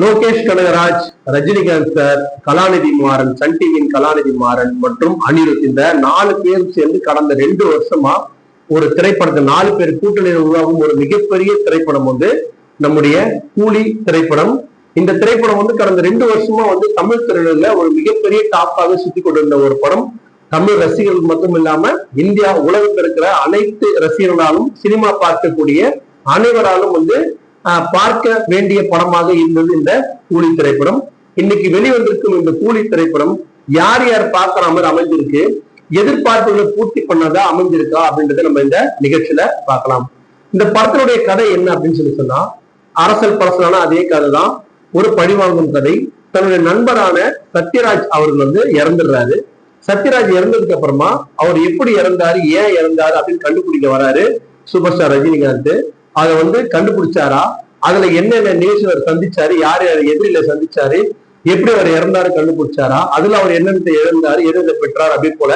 Lokesh Kanagaraj, Rajinikanth sir, கலாநிதி Maran, Sun டிவியின் கலாநிதி மாறன் மற்றும் அனிருத், இந்த 4 பேர் சேர்ந்து கடந்த 2 வருஷமா ஒரு திரைப்படத்தை 4 பேர் கூட்டணியில் உருவாகும் ஒரு மிகப்பெரிய திரைப்படம் வந்து நம்முடைய கூலி திரைப்படம். இந்த திரைப்படம் வந்து கடந்த 2 வருஷமா வந்து தமிழ் திரையில ஒரு மிகப்பெரிய டாப்பாக சுத்தி கொண்டிருந்த ஒரு படம். தமிழ் ரசிகர்கள் மட்டும் இல்லாம இந்தியா உலகத்தில் இருக்கிற அனைத்து ரசிகர்களாலும் சினிமா பார்க்கக்கூடிய அனைவராலும் வந்து பார்க்க வேண்டிய படமாக இருந்தது இந்த கூலி திரைப்படம். இன்னைக்கு வெளிவந்திருக்கும் இந்த கூலி திரைப்படம் யார் யார் பார்க்கிற மாதிரி அமைஞ்சிருக்கு, எதிர்பார்ப்புகளை பூர்த்தி பண்ணதா அமைஞ்சிருக்கா அப்படின்றத நம்ம இந்த நிகழ்ச்சியில பார்க்கலாம். இந்த படத்தினுடைய கதை என்ன அப்படின்னு சொன்னா, அரசல் பரசலான அதே கதை தான். ஒரு பழிவாங்கும் கதை. தன்னுடைய நண்பரான சத்யராஜ் அவர்கள் வந்து இறந்துடுறாரு. சத்யராஜ் இறந்ததுக்கு அப்புறமா அவர் எப்படி இறந்தாரு, ஏன் இறந்தாரு அப்படின்னு கண்டுபிடிக்க வராரு சூப்பர் ஸ்டார் ரஜினிகாந்த். அதை வந்து கண்டுபிடிச்சாரா, அதுல என்னென்ன நியூஸ் அவர் சந்திச்சாரு, யார் யார் எதிரில சந்திச்சாரு, எப்படி அவர் இறந்தாரு கண்டுபிடிச்சாரா, அதுல அவர் என்னென்ன இழந்தாரு, எதிரில பெற்றார், அப்படி போல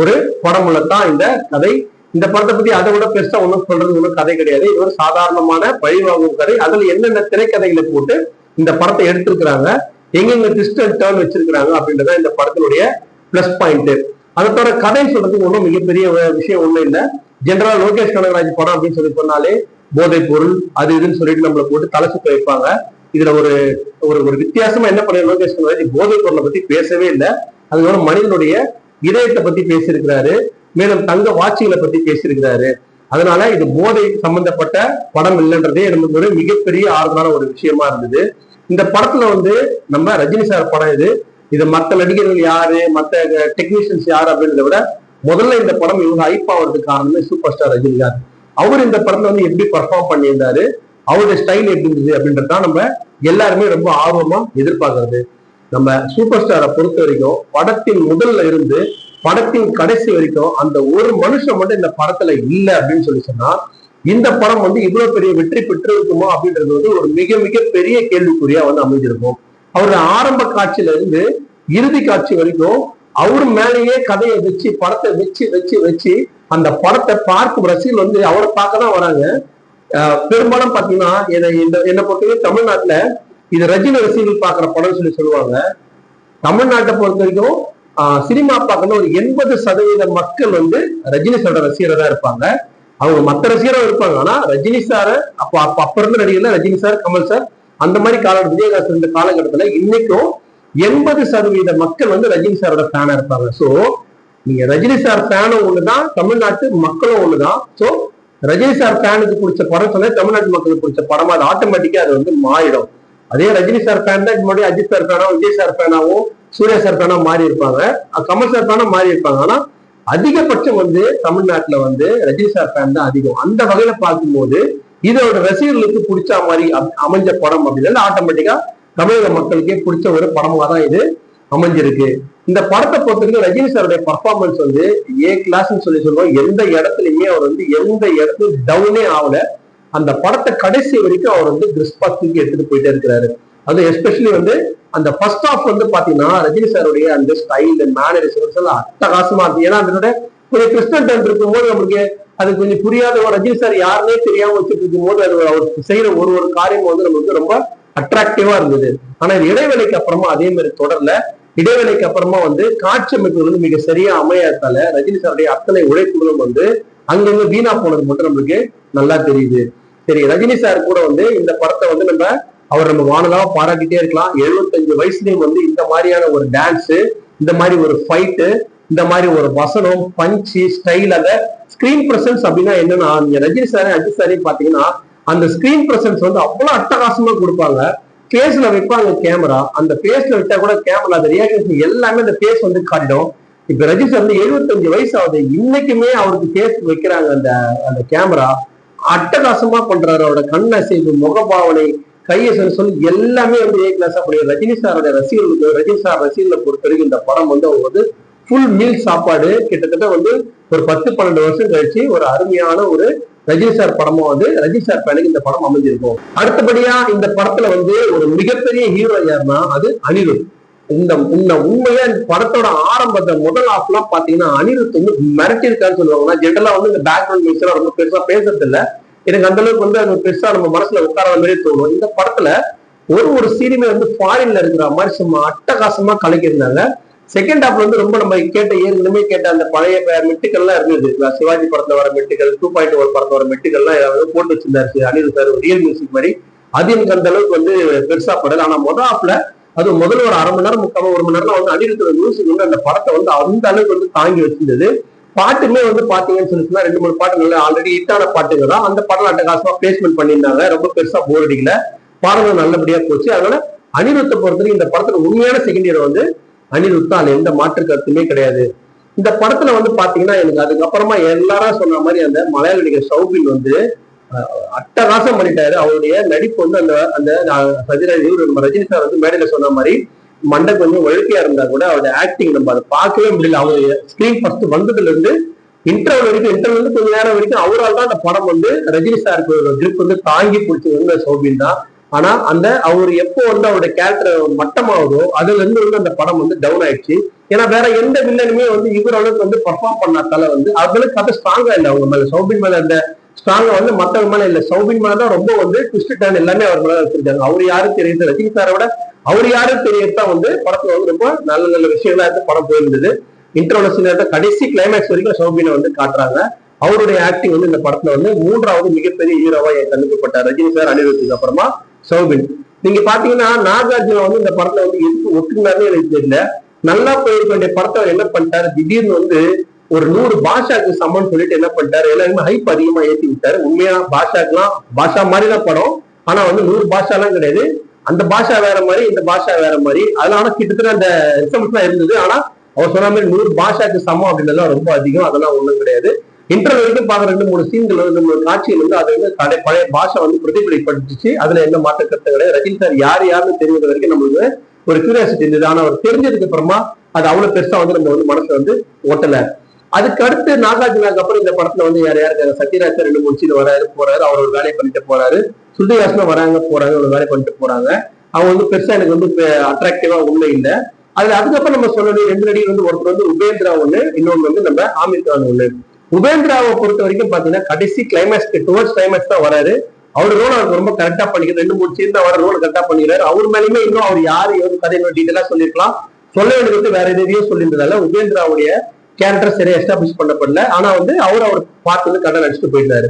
ஒரு படமுள்ளதான் இந்த கதை. இந்த படத்தை பத்தி அதை விட பெருசா ஒன்றும் சொல்றது ஒன்றும் கதை கிடையாது. இது ஒரு சாதாரணமான பழிவாங்கும் கதை. அதுல என்னென்ன திரைக்கதைகளை போட்டு இந்த படத்தை எடுத்திருக்கிறாங்க, எங்கெங்க ட்விஸ்ட் அண்ட் டர்ன் வச்சிருக்கிறாங்க அப்படின்றத இந்த படத்தினுடைய பிளஸ் பாயிண்ட். அதோட கதை சொல்றதுக்கு ஒன்றும் மிகப்பெரிய விஷயம் ஒண்ணும் இல்லை. ஜெனரலா லோகேஷ் கனகராஜ் படம் அப்படின்னு சொல்லி சொன்னாலே போதைப் பொருள் அது இதுன்னு சொல்லிட்டு நம்மளை போட்டு தலை சுத்த வைப்பாங்க. இதுல ஒரு ஒரு வித்தியாசமா என்ன பண்ண லோகேஷ் கனகராஜ் போதைப் பொருளை பத்தி பேசவே இல்லை. அதுக்கப்புறம் மனிதனுடைய இதயத்தை பத்தி பேசியிருக்கிறாரு, மேலும் தங்க வாட்சிகளை பத்தி பேசியிருக்கிறாரு. அதனால இது போதை சம்பந்தப்பட்ட படம் இல்லைன்றதே நமக்கு ஒரு மிகப்பெரிய ஆறுதலான ஒரு விஷயமா இருந்தது. இந்த படத்துல வந்து நம்ம ரஜினி சார் படம் இது மற்ற நடிகர்கள் யாரு, மற்ற டெக்னீஷியன்ஸ் யாரு அப்படின்றத விட முதல்ல இந்த படம் இவங்க ஹைப் ஆகிறதுக்கு காரணமே சூப்பர் ஸ்டார் ரஜினிகாந்த். அவர் இந்த படத்துல வந்து எப்படி பர்ஃபார்ம் பண்ணியிருந்தாரு, அவருடைய ஸ்டைல் எப்படி இருந்தது அப்படின்றதான் நம்ம எல்லாருமே ரொம்ப ஆர்வமா எதிர்பார்க்கறது. நம்ம சூப்பர் ஸ்டாரை பொறுத்த வரைக்கும் படத்தின் முதல்ல இருந்து படத்தின் கடைசி வரைக்கும் அந்த ஒரு மனுஷன் மட்டும் இந்த படத்துல இல்லை அப்படின்னு சொல்லி சொன்னா இந்த படம் வந்து இவ்வளவு பெரிய வெற்றி பெற்றிருக்குமோ அப்படின்றது வந்து ஒரு மிக மிக பெரிய கேள்விக்குறியா வந்து அமைஞ்சிருக்கும். அவருடைய ஆரம்ப காட்சியில இருந்து இறுதி காட்சி வரைக்கும் அவர் மேலேயே கதையை வச்சு படத்தை வச்சு வச்சு வச்சு அந்த படத்தை பார்க்கும் ரசிகர்கள் வந்து அவரை பார்க்க தான் வராங்க. பெரும்பாலும் பாத்தீங்கன்னா என்னை பொறுத்தவரைக்கும் தமிழ்நாட்டுல இது ரஜினி ரசிகர்கள் பார்க்குற படம்னு சொல்லி சொல்லுவாங்க. தமிழ்நாட்டை பொறுத்த வரைக்கும் சினிமா பார்க்கணும் ஒரு 80% மக்கள் வந்து ரஜினி சாரோட ரசிகராக தான் இருப்பாங்க. அவங்க மற்ற ரசிகராக இருப்பாங்க. ஆனா ரஜினி சார அப்ப இருந்து நடிகர்ல ரஜினி சார், கமல் சார், அந்த மாதிரி விஜயகாந்த் இருந்த காலகட்டத்துல இன்னைக்கும் 80% மக்கள் வந்து ரஜினி சாரோட ஃபேனா இருப்பாங்க. சோ நீங்க ரஜினி சார் ஃபேனும் ஒண்ணுதான், தமிழ்நாட்டு மக்களும் ஒண்ணுதான். சோ ரஜினி சார் ஃபேனுக்கு பிடிச்ச படம் சொன்னா தமிழ்நாட்டு மக்களுக்கு பிடிச்ச படமா அது ஆட்டோமேட்டிக்கா அது வந்து மாறிடும். அதே ரஜினி சார் ஃபேன் தான் முன்னாடி அஜித் சார் ஃபேனாவும் விஜய் சார் ஃபேனாவும் சூர்யா சார் ஃபேனா மாறி இருப்பாங்க, கமல் சார் ஃபேனா மாறி இருப்பாங்க. ஆனா அதிகபட்சம் வந்து தமிழ்நாட்டுல வந்து ரஜினி சார் ஃபேன் தான் அதிகம். அந்த வகையில பார்க்கும்போது இதோட ரசிகர்களுக்கு பிடிச்ச மாதிரி அமைஞ்ச படம் அப்படின்னா ஆட்டோமேட்டிக்கா தமிழக மக்களுக்கே பிடிச்ச ஒரு படமா தான் இது அமைஞ்சிருக்கு. இந்த படத்தை பொறுத்தவரைக்கும் ரஜினி சாருடைய பர்ஃபார்மன்ஸ் வந்து ஏ கிளாஸ்ன்னு சொல்லி சொல்லுவோம். எந்த இடத்துலயுமே அவர் வந்து எந்த இடத்துலயும் டவுனே ஆகல. அந்த படத்தை கடைசி வரைக்கும் அவர் வந்து கிறிஸ்பா தூக்கி எடுத்துட்டு போயிட்டே இருக்கிறாரு. அது எஸ்பெஷலி வந்து அந்த ஃபர்ஸ்ட் ஹாஃப் வந்து பாத்தீங்கன்னா ரஜினி சாருடைய அந்த ஸ்டைல் மேனரிசம்ஸ் எல்லாம் அட்டகாசமா இருக்கு. ஏன்னா அதனோட கொஞ்சம் கிறிஸ்டன் டைம் இருக்கும்போது நம்மளுக்கு அது கொஞ்சம் புரியாத ரஜினி சார் யாருன்னே தெரியாம வச்சுட்டு இருக்கும் போது அது அவர் செய்யற ஒரு காரியம் வந்து நமக்கு ரொம்ப அட்ராக்டிவா இருந்தது. ஆனா இது இடைவேளைக்கு அப்புறமா அதே மாதிரி தொடரல. இடைவேளைக்கு அப்புறமா வந்து காட்சி அமைப்புகள் வந்து மிக சரியா அமையாதால ரஜினி சாருடைய அத்தனை உழைப்புகளும் வந்து அங்கங்க வீணா போனது மட்டும் நம்மளுக்கு நல்லா தெரியுது. சரி, ரஜினி சார் கூட வந்து இந்த படத்தை வந்து நம்ம வானலாவா பாராட்டிட்டே இருக்கலாம். 75 வயசுலயும் வந்து இந்த மாதிரியான ஒரு டான்ஸ், இந்த மாதிரி ஒரு ஃபைட்டு, இந்த மாதிரி ஒரு வசனம், பஞ்சு, ஸ்டைல், அந்த ஸ்கிரீன் பிரசன்ஸ் அப்படின்னா என்னன்னா நீங்க ரஜினி சாரே அஜித் சாரையும் பாத்தீங்கன்னா அந்த ஸ்கிரீன் பிரசன்ஸ் வந்து அவ்வளவு அட்டகாசமா கொடுப்பாங்க. பேஸ்ல வைப்பாங்க கேமரா, அந்த பேஸ்ல விட்டா கூட கேமரா அந்த ரியாக்ஷன் எல்லாமே அந்த பேஸ் வந்து காட்டிடும். இப்ப ரஜினி சார் வந்து 75 வயசு ஆகுது, இன்னைக்குமே அவருக்கு பேஸ் வைக்கிறாங்க. அந்த கேமரா அட்டகாசமா பண்றாரு. அவரோட கண்ணசைவு, முகபாவனை, கையசன் சொல்லி எல்லாமே வந்து ஏ கிளாஸ். அப்படி ரஜினி சாரோட ரசிகர்களுக்கு, ரஜினி சார் ரசிகர்களை பொறுத்த வரைக்கும் இந்த படம் வந்து அவங்க வந்து ஃபுல் மீல் சாப்பாடு. கிட்டத்தட்ட வந்து ஒரு 10-12 வருஷம் கழிச்சு ஒரு அருமையான ஒரு ரஜினி சார் படமா வந்து ரஜினி சார் ஃபேனுக்கு இந்த படம் அமைஞ்சிருக்கும். அடுத்தபடியா இந்த படத்துல வந்து ஒரு மிகப்பெரிய ஹீரோ யாருன்னா அது அனிருத். இந்த உண்மையா இந்த படத்தோட ஆரம்பத்தை முதல் ஹாஃப்லாம் பாத்தீங்கன்னா அனிருத் வந்து மிரட்டி இருக்கான்னு சொல்லுவாங்க. ஜென்ரலா வந்து இந்த பேக்ரவுண்ட் மியூசிக் ரொம்ப பெருசா பேசுறது இல்லை. எனக்கு அந்த அளவுக்கு வந்து அது பெருசா நம்ம மனசுல உட்கார மாதிரி தோணும். இந்த படத்துல ஒரு சீனுமே வந்து ஃபாரின்ல இருக்கிற மாதிரி சும்மா அட்டகாசமா கலக்கியிருந்தாங்க. செகண்ட் ஹாப்ல வந்து ரொம்ப நம்ம ஏற்கனவே கேட்ட அந்த பழைய மெட்டுக்கள்லாம் இருந்தது. சிவாஜி படத்துல வர மெட்டுகள், 2.1 படத்துல வர மெட்டுகள்லாம் ஏதாவது போட்டு வச்சிருந்தாரு அனிருத் சார், ரியல் மியூசிக் மாதிரி. அது எனக்கு அந்த அளவுக்கு வந்து பெருசா படல. ஆனா ஹாப்ல அது முதல்ல ஒரு அரை மணி நேரம் 1 மணி நேரம் வந்து அனிருத்தோட மியூசிக் வந்து அந்த படத்தை வந்து அந்த அளவுக்கு வந்து தாங்கி வச்சிருந்தது. பாட்டுமே வந்து பாத்தீங்கன்னு சொல்லிச்சுன்னா 2-3 பாட்டுகள் ஆல்ரெடி ஹிட்டான பாட்டுங்க தான். அந்த பாடல் அட்டகாசமா பிளேஸ்மெண்ட் பண்ணியிருந்தாங்க. ரொம்ப பெருசா போர் அடிக்கல, பாடல்கள் நல்லபடியா போச்சு. அதனால அனிருத்தை பொறுத்தவரைக்கும் இந்த படத்துல உண்மையான செகண்ட் ஹீரோ வந்து அனிருத் தான், எந்த மாற்று கருத்துமே கிடையாது. இந்த படத்துல வந்து பாத்தீங்கன்னா எனக்கு அதுக்கப்புறமா எல்லாரும் சொன்ன மாதிரி அந்த மலையாள நடிகர் சௌபின் வந்து அட்டகாசம் பண்ணிட்டாரு. அவருடைய நடிப்பு வந்து அந்த அந்த ரஜினி சார் வந்து மேடையில சொன்ன மாதிரி மண்டை கொஞ்சம் வழுக்கையா இருந்தா கூட அவருடைய ஆக்டிங் நம்ம அதை பார்க்கவே முடியல. அவருடைய ஸ்கிரீன் ஃபர்ஸ்ட் வந்ததுல இருந்து இன்டர்வல் வந்து கொஞ்ச நேரம் வரைக்கும் அவரால் தான் அந்த படம் வந்து ரஜினி சாருக்கு கிரிப் வந்து தாங்கி பிடிச்சது வந்து சௌபின் தான். ஆனா அந்த அவர் எப்போ வந்து அவருடைய கேரக்டர் மட்டமாகுதோ அதுல இருந்து வந்து அந்த படம் வந்து டவுன் ஆயிடுச்சு. ஏன்னா வேற எந்த வில்லனுமே வந்து இவர் அளவுக்கு வந்து பர்ஃபார்ம் பண்ணாதால வந்து அவங்களுக்கு கதை ஸ்ட்ராங்கா இல்லை. அவங்க மேல சௌபின் மேல அந்த ஸ்ட்ராங்கா வந்து மற்றவங்க மேல இல்ல, சௌபின் மேலதான் ரொம்ப வந்து ட்விஸ்ட் டர்ன் எல்லாமே அவர் மேல வச்சிருக்காங்க. அவர் யாரும் தெரியுது, ரஜினி சாரை விட அவர் யாரும் தெரியத்தான் வந்து படத்துல வந்து ரொம்ப நல்ல நல்ல விஷயங்களா இருந்து படம் போயிருந்தது. இன்டர்வல் சீன் கடைசி கிளைமேக்ஸ் வரைக்கும் சௌபினை வந்து காட்டுறாங்க. அவருடைய ஆக்டிங் வந்து இந்த படத்துல வந்து 3வது மிகப்பெரிய ஹீரோவா கண்டுக்கப்பட்டார் ரஜினி சார் அனிருத்துக்கு அப்புறமா சௌபின். நீங்க பாத்தீங்கன்னா நாகார்ஜுனா வந்து இந்த படத்துல வந்து எதுக்கு ஒத்துக்குனாருன்னு எனக்கு தெரியல. நல்லா போயிருக்க வேண்டிய படத்தை அவர் என்ன பண்ணிட்டாரு, திடீர்னு வந்து ஒரு 100 பாஷாக்கு சமம்னு சொல்லிட்டு என்ன பண்ணிட்டாரு, எல்லாருமே ஹைப் அதிகமா ஏற்றி விட்டாரு. உண்மையா பாஷாக்கெல்லாம் பாஷா மாதிரி தான் படம், ஆனா வந்து 100 பாஷா எல்லாம் கிடையாது. அந்த பாஷா வேற மாதிரி, இந்த பாஷா வேற மாதிரி. அதெல்லாம் ஆனா கிட்டத்தட்ட அந்த எக்ஸாம்ஸ் எல்லாம் இருந்தது. ஆனா அவர் சொன்ன மாதிரி 100 பாஷாக்கு சமம் அப்படின்றதுலாம் ரொம்ப அதிகம். அதெல்லாம் ஒண்ணும் கிடையாது. இன்டர்வல் வரைக்கும் பாக்குற 2-3 சீன்கள் வந்து 2-3 காட்சிகள் வந்து அது வந்து பழைய பாஷா வந்து பிரதிபலிப்பட்டுச்சு. அதுல எந்த மாற்ற கருத்து கிடையாது. ரஜினி சார் யாருன்னு தெரிஞ்சது வரைக்கும் நம்மளுக்கு ஒரு கியூரியாசிட்டி இருந்தது. ஆனா அவர் தெரிஞ்சதுக்கு அப்புறமா அது அவ்வளவு பெருசா வந்து நம்ம வந்து மனசை வந்து ஓட்டல. அதுக்கு அடுத்து நாகார்ஜுனாக்கு அப்புறம் இந்த படத்துல வந்து யார் இருக்காங்க, சத்யராஜ் 2-3 சீன் போறாரு, அவர் ஒரு வேலையை பண்ணிட்டு போறாரு. ஸ்ருதிஹாசனும் வராங்க போறாங்க, ஒரு வேலை பண்ணிட்டு போறாங்க. அவங்க வந்து பெருசா எனக்கு வந்து அட்ராக்டிவா உண்மை இல்லை. அதுல அதுக்கப்புறம் நம்ம சொல்லணும் 2 நடிகர் வந்து ஒருத்தர் வந்து உபேந்திரா ஒண்ணு, இன்னொன்று வந்து நம்ம ஆமீர் கான் ஒண்ணு. உபேந்திராவை பொறுத்த வரைக்கும் பாத்தீங்கன்னா கடைசி கிளைமேக்ஸ் டுவர்ட்ஸ் கிளைமேக்ஸ் தான் வராரு. அவர் ரோல் அவருக்கு ரொம்ப கரெக்டா பண்ணிக்கிறார். 2-3 சீன் தான் வர ரோல் கரெக்டா பண்ணிக்கிறாரு. அவர் மேலுமே இன்னும் அவர் யாரு கதை டீட்டெயிலா சொல்லிருக்கலாம், சொல்ல வேண்டியது வேற எதையும் சொல்லியிருந்ததால உபேந்திராவுடைய கேரக்டர் சரியா எஸ்டாப்ளிஷ் பண்ணப்படல. ஆனா வந்து அவர் பார்த்து வந்து கடை அடிச்சுட்டு போயிட்டாரு.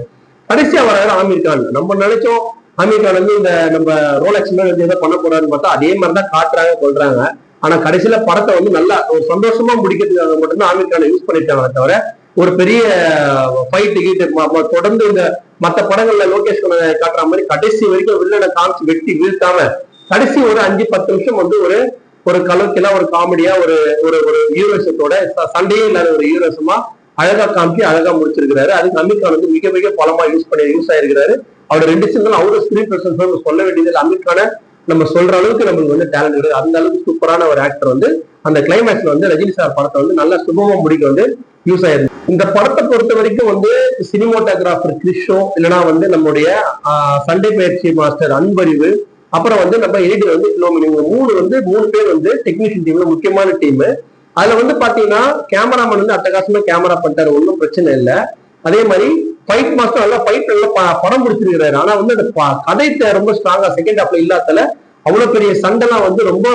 கடைசியா வராரு ஆமீர் கான். நம்ம நினைச்சோம் ஆமீர் கான் வந்து இந்த நம்ம ரோலக்ஸ் வந்து எதை பண்ண போறாருன்னு பார்த்தா அதே மாதிரிதான் காட்டுறாங்க சொல்றாங்க. ஆனா கடைசியில படத்தை வந்து நல்லா ஒரு சந்தோஷமா முடிக்கிறதுக்காக மட்டும்தான் ஆமீர் கானை யூஸ் பண்ணிருக்காங்க தவிர ஒரு பெரிய ஃபைட் தொடர்ந்து இந்த மற்ற படங்கள்ல லோகேஷ் காட்டுற மாதிரி கடைசி வரைக்கும் வில்லனை காமிச்சு வெட்டி வீழ்த்தாம கடைசி ஒரு 5-10 நிமிஷம் வந்து ஒரு கலக்கில ஒரு காமெடியா ஒரு ஒரு ஹீரோசத்தோட சண்டையே இல்லாத ஒரு ஹீரோசமா அழகா காமிச்சு அழகா முடிச்சிருக்கிறாரு. அதுக்கு அமீர் கான் வந்து மிக மிக பலமா யூஸ் ஆயிருக்கிறாரு. அவரோட 2 சீன்கள் அவரோட ஸ்கிரீன் பிரசன்ஸ் சொல்ல வேண்டியது. அமீர் கானை நம்ம சொல்ற அளவுக்கு நம்மளுக்கு வந்து டேலண்ட் கிடையாது. அந்த அளவுக்கு சூப்பரான ஒரு ஆக்டர் வந்து அந்த கிளைமேக்ஸ்ல வந்து ரஜினி சார் படத்தை வந்து நல்லா சுபமா முடிக்க வந்து யூஸ் ஆயிருக்கு. இந்த படத்தை பொறுத்த வரைக்கும் வந்து சினிமோட்டோகிராஃபர் கிறிஷோ, இல்லைன்னா வந்து நம்முடைய சண்டை பயிற்சி மாஸ்டர் அன்பறிவு, அப்புறம் வந்து நம்ம எடிட்டர் வந்து கிலோமீட்டர், 3 பேர் வந்து டெக்னீஷியன் டீம்ல முக்கியமான டீம். அதுல வந்து பாத்தீங்கன்னா கேமராமேன் வந்து அட்டகாசமா கேமரா பண்ணிட்டாரு, ஒன்றும் பிரச்சனை இல்லை. அதே மாதிரி ஃபைட் மாஸ்டர் நல்லா ஃபைட் நல்லா படம் பிடிச்சிருக்கிறாரு. ஆனா வந்து அந்த கதை ரொம்ப ஸ்ட்ராங்கா செகண்ட் ஹாப்ல இல்லாதல அவ்வளவு பெரிய சண்டைலாம் வந்து ரொம்ப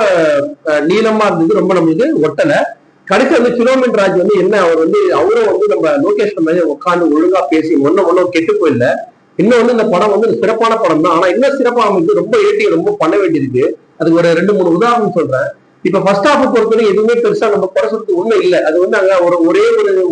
நீளமா இருந்தது, ரொம்ப நம்மளுக்கு ஒட்டல. கடைசி வந்து கிலோமீட்டர் ராஜ் வந்து என்ன அவர் வந்து அவரும் வந்து நம்ம லோகேஷ் மாதிரி உட்காந்து ஒழுங்கா பேசி ஒன்னும் கெட்டு போயிடல. இன்னும் வந்து இந்த படம் வந்து சிறப்பான படம் தான். ஆனா இன்னும் சிறப்பா அமைந்து ரொம்ப ரொம்ப பண்ண வேண்டியிருக்கு. அதுக்கு ஒரு 2-3 உதாரணம் சொல்றேன். இப்ப ஃபர்ஸ்ட் ஹாஃப் பொறுத்தவரை எதுவுமே பெருசா நம்ம குறைச்சதுக்கு ஒண்ணு இல்லை. அது வந்து அங்க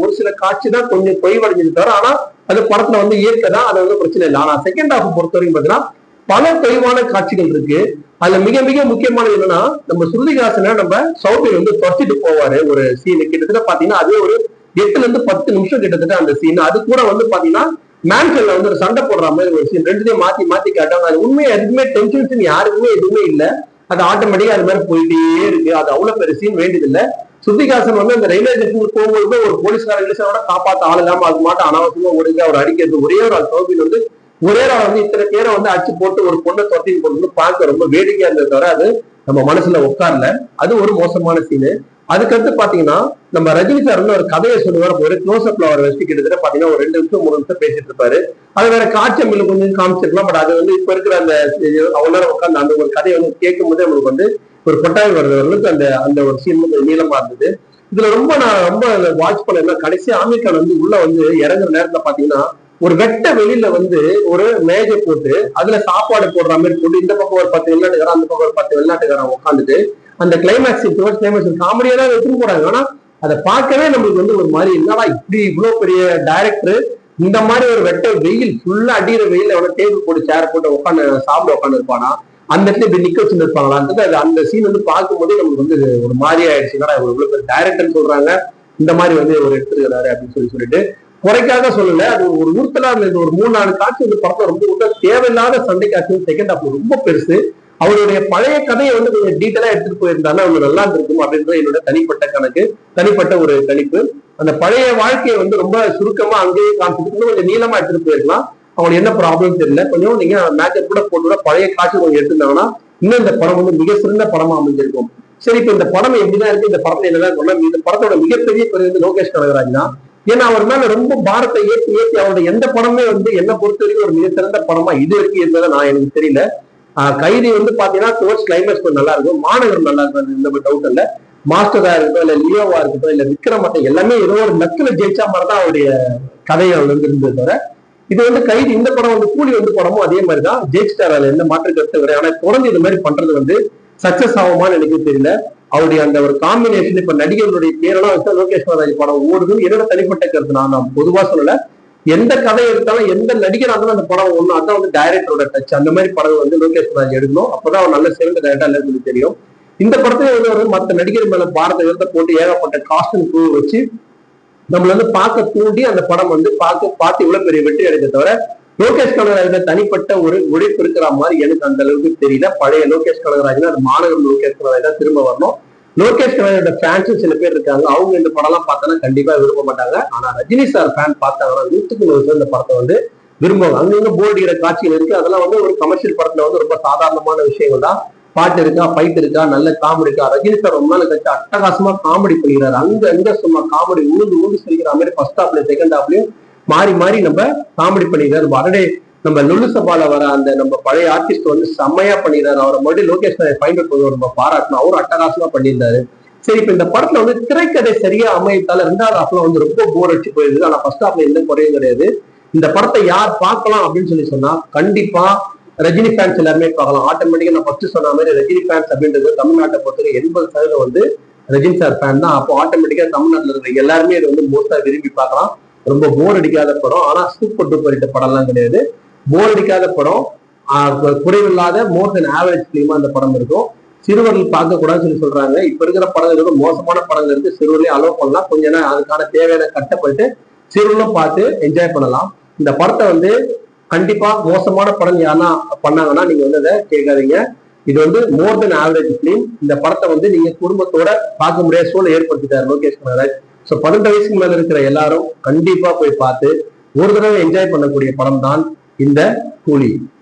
ஒரு சில காட்சி தான் கொஞ்சம் தொய்வடைஞ்சது தவிர, ஆனா அது படத்துல வந்து இயற்கைதான், அது வந்து பிரச்சனை இல்லை. ஆனா செகண்ட் ஹாஃப் பொறுத்த வரைக்கும் பாத்தீங்கன்னா பல தொய்வான காட்சிகள் இருக்கு. அதுல மிக மிக முக்கியமானது என்னன்னா நம்ம ஸ்ருதிஹாசனை நம்ம சௌபின் வந்து தொட்டிட்டு போவாரு ஒரு சீனு. கிட்டத்தட்ட பாத்தீங்கன்னா அதே ஒரு 8-10 நிமிஷம் கிட்டத்தட்ட அந்த சீன். அது கூட வந்து பாத்தீங்கன்னா மேன்ஷன்ல வந்து ஒரு சண்டை போடுற மாதிரி ஒரு சீன், ரெண்டுத்தையும் மாத்தி காட்டாங்க. அது உண்மையா எதுவுமே டென்ஷன் யாருக்குமே எதுவுமே இல்லை. அது ஆட்டோமேட்டிக்கா அது மாதிரி போயிட்டே இருக்கு. அது அவ்வளவு பெரிய சீன் வேண்டியதில்லை. ஸ்ருதிஹாசன் வந்து அந்த ரயில்வே ஸ்டேஷனுக்கு போகும்போது ஒரு போலீஸ்கார காப்பாத்த ஆள் இல்லாம அது மாட்டம் அனாவசியமா ஓடுங்க அவர் அடிக்கிறது. ஒரே ஒரு ஆள் சௌபின் வந்து ஒரே நாள் வந்து இத்தனை பேரை வந்து அடிச்சு போட்டு ஒரு பொண்ணை தொட்டின்னு போட்டு பார்க்க ரொம்ப வேடிக்கையா இருந்தது தவிர அது நம்ம மனசுல உட்கார்ல. அது ஒரு மோசமான சீனு. அதுக்கடுத்து பாத்தீங்கன்னா நம்ம ரஜினி சார் வந்து ஒரு கதையை சொல்லுவார். ஒரு க்ளோஸ் அப்ல அவர் வச்சு கிட்டத்தட்ட பாத்தீங்கன்னா ஒரு 2 நிமிஷம் 3 நிமிஷம் பேசிட்டு இருப்பாரு. அது வேற காட்சி அமைப்புல கொஞ்சம் காமிச்சிருக்கலாம். பட் அது வந்து இப்ப இருக்கிற அந்த அவ்வளவு நேரம் உட்காந்து அந்த ஒரு கதையை வந்து கேட்கும் போதே நம்மளுக்கு வந்து ஒரு கொட்டாய் வருவர்களுக்கு அந்த அந்த ஒரு சீன் வந்து நீளமா இருந்தது. இதுல நான் ரொம்ப வாட்ச் பண்ண கடைசி ஆமீர் கான் வந்து உள்ள வந்து இறங்குற நேரத்துல பாத்தீங்கன்னா ஒரு வெட்ட வெளியில வந்து ஒரு மேஜை போட்டு அதுல சாப்பாடு போடுற மாதிரி போட்டு இந்த பக்கம் ஒரு 10 வெளிநாட்டுக்காரன் அந்த பக்கம் ஒரு 10 வெளிநாட்டுக்காரன் உட்காந்துட்டு அந்த கிளைமேக்ஸ் காமெடியா தான் எடுத்துட்டு போறாங்க. ஆனா அதை பார்க்கவே நம்மளுக்கு வந்து ஒரு மாதிரி என்னடா இப்படி இவ்வளவு பெரிய டைரக்டர் இந்த மாதிரி ஒரு வெட்ட வெயில் ஃபுல்லா அடிக்கிற வெயில எவ்வளவு டேபிள் போட்டு சேர் போட்டு உட்காந்து சாப்பிட உட்காந்து இருப்பானா, அந்த இடத்துல இப்படி நிக்க வச்சுட்டு இருப்பாங்களான்றது அந்த சீன் வந்து பார்க்கும்போதே நமக்கு வந்து ஒரு மாதிரி ஆயிடுச்சு. இவ்வளவு பெரிய டைரக்டர் சொல்றாங்க இந்த மாதிரி வந்து ஒரு எடுத்துருக்கிறாரு அப்படின்னு சொல்லிட்டு குறைக்காக சொல்லல. அது ஒரு உறுத்தலா இருந்தது. ஒரு 3-4 காட்சி வந்து படத்துல ரொம்ப தேவையில்லாத சண்டை காட்சி செகண்ட் ஹாஃப் ரொம்ப பெருசு. அவருடைய பழைய கதையை வந்து கொஞ்சம் டீட்டெயிலா எடுத்துட்டு போயிருந்தாலும் அவங்க நல்லா இருந்திருக்கும் அப்படின்றது என்னோட தனிப்பட்ட கணக்கு, தனிப்பட்ட ஒரு கணிப்பு. அந்த பழைய வாழ்க்கையை வந்து ரொம்ப சுருக்கமா அங்கேயே காமிச்சிட்டு கொஞ்சம் நீளமா எடுத்துட்டு போயிருக்கலாம். அவங்களுக்கு என்ன ப்ராப்ளம் தெரியல. கொஞ்சம் நீங்க மேக்கப் கூட போட்டு பழைய காட்சி கொஞ்சம் எடுத்திருந்தாங்கன்னா இன்னும் இந்த படம் வந்து மிக சிறந்த படமா அமைஞ்சிருக்கும். சரி, இப்ப இந்த படம் எப்படிதான் இருக்கு, இந்த படத்துல என்னதான் சொன்னா, இந்த படத்தோட மிகப்பெரிய குறை வந்து லோகேஷ் கனகராஜ் தான். ஏன்னா அவர் மேல ரொம்ப பாரத்தை ஏற்றி அவரோட எந்த படமே வந்து என்ன பொறுத்த வரைக்கும் ஒரு மிக சிறந்த படமா இது வரைக்கும் இருந்ததை நான் எனக்கு தெரியல. கைதி வந்து பாத்தீங்கன்னா டுவர்ட்ஸ் கிளைமேக்ஸ் கொஞ்சம் நல்லா இருக்கும், மாநகரம் நல்லா இருக்கும், இந்த டவுட் இல்ல. மாஸ்டரா இருக்கட்டும், இல்ல லியோவா இருக்கட்டும், இல்ல விக்ரமத்தை எல்லாமே ஏதோ ஒரு நக்குல ஜெயிச்சா மாதிரிதான் அவருடைய கதையை வந்து இருந்தது தவிர இது வந்து கைது இந்த படம் வந்து கூலி வந்து படமும் அதே மாதிரிதான் ஜெயிச்சிட்டார். அதுல எந்த மாற்று கருத்து கிடையாது. ஆனா தொடர்ந்து இது மாதிரி பண்றது வந்து சக்சஸ் ஆகுமான்னு எனக்கு தெரியல. அவருடைய அந்த ஒரு காம்பினேஷன் இப்ப நடிகர்களுடைய பேரெல்லாம் வச்சா லோகேஷ் கனகராஜ் படம் ஓடுதுன்னு என்னோட தனிப்பட்ட கருத்து. நான் பொதுவா சொல்லல, எந்த கதை எடுத்தாலும் எந்த நடிகர் இருந்தாலும் அந்த படம் ஒண்ணும் அதான் வந்து டைரக்டரோட டச். அந்த மாதிரி படம் வந்து லோகேஷ் கனகராஜ் எடுக்கணும். அப்பதான் அவர் நல்ல சிறந்த டைரக்டர் இல்லைன்னு தெரியும். இந்த படத்துல வந்து மற்ற நடிகர் மேல பாரத விருந்த போட்டு ஏகப்பட்ட காஸ்டியூம் க்ரூ வச்சு நம்மள வந்து பார்க்க தூண்டி அந்த படம் வந்து பார்த்து இவ்வளவு பெரிய வெற்றி அடைந்த தவிர லோகேஷ் கனகராஜ் தனிப்பட்ட ஒரு உழைப்பு இருக்கிற மாதிரி எனக்கு அந்த அளவுக்கு தெரியல. பழைய லோகேஷ் கனகராஜ் அது மாநகரம் லோகேஷ் கனகராஜ் தான் திரும்ப வரணும். லோகேஷ் கனகராஜோட ஃபேன்ஸும் சில பேர் இருக்காங்க. அவங்க இந்த படம் எல்லாம் பார்த்தோன்னா கண்டிப்பா விரும்ப மாட்டாங்க. ஆனா ரஜினி சார் ஃபேன் பார்த்தாங்கன்னா 100% இந்த படத்தை வந்து விரும்புவாங்க. அங்கங்க போர் அடிக்கிற காட்சிகள் இருக்கு. அதெல்லாம் வந்து ஒரு கமர்ஷியல் படத்துல வந்து ரொம்ப சாதாரணமான விஷயங்கள் தான். பாட்டு இருக்கா, ஃபைட் இருக்கா, நல்ல காமெடி இருக்கா. ரஜினி சார் ரொம்ப நாள் கழிச்சு அட்டகாசமா காமெடி பண்ணிக்கிறாரு. அங்க சும்மா காமெடி ஊந்து சிரிக்கிற மாதிரி ஃபர்ஸ்ட் ஹாப்லயும் செகண்ட் ஹாப்லயும் மாறி மாறி நம்ம காமெடி பண்ணிக்கிறாரு. வரடே நம்ம லுலு சபால வர அந்த நம்ம பழைய ஆர்டிஸ்ட் வந்து செம்மையா பண்ணிடுறாரு. அவரை மறுபடியும் லோகேஷ் ஃபைண்ட் அவுட் பண்ணி நம்ம பாராட்டணும். அவரும் அட்டகாசமா பண்ணியிருந்தாரு. சரி, இப்ப இந்த படத்துல வந்து திரைக்கதை சரியா அமையத்தால 2வது ஹாஃப்ல வந்து ரொம்ப போர் அடிச்சு போயிருது. ஆனா ஃபர்ஸ்ட் ஹாஃப்ல எந்த குறையும் கிடையாது. இந்த படத்தை யார் பார்க்கலாம் அப்படின்னு சொன்னா கண்டிப்பா ரஜினி ஃபேன்ஸ் எல்லாருமே பார்க்கலாம். ஆட்டோமேட்டிக்கா நான் ஃபர்ஸ்ட் சொன்ன மாதிரி ரஜினி ஃபேன்ஸ் அப்படின்றது தமிழ்நாட்டை பொறுத்தவரை 80% வந்து ரஜினி சார் ஃபேன் தான். அப்போ ஆட்டோமேட்டிக்கா தமிழ்நாட்டில் இருக்கிற எல்லாருமே இதை வந்து மோஸ்டா விரும்பி பார்க்கலாம். ரொம்ப போர் அடிக்காத படம், ஆனா சூப்பர் டூப்பர் ஹிட் படம்லாம் கிடையாது. போர் அடிக்காத படம், குறைவில்லாத மோர் தென் ஆவரேஜ் ஃபிலிமா அந்த படம் இருக்கும். சிறுவர்கள் பார்க்க கூடாதுன்னு சொல்லி சொல்றாங்க. இப்ப இருக்கிற படங்கள் மோசமான படங்கள் இருக்கு. சிறுவர்களையும் அலோவ் பண்ணலாம். கொஞ்ச நேரம் அதுக்கான தேவையான கட்டப்பட்டு சிறுவர்களும் பார்த்து என்ஜாய் பண்ணலாம். இந்த படத்தை வந்து கண்டிப்பா மோசமான படம் யாருன்னா பண்ணாங்கன்னா நீங்க வந்து அதை கேட்காதீங்க. இது வந்து மோர் தென் ஆவரேஜ் ஃபிலிம். இந்த படத்தை வந்து நீங்க குடும்பத்தோட பார்க்க முடியாத சூழலை ஏற்படுத்திட்டாரு லோகேஷ் கனகராஜ். ஸோ 18 வயசுக்கு மேல இருக்கிற எல்லாரும் கண்டிப்பா போய் பார்த்து ஒரு தடவை என்ஜாய் பண்ணக்கூடிய படம் தான் இந்த கூலி.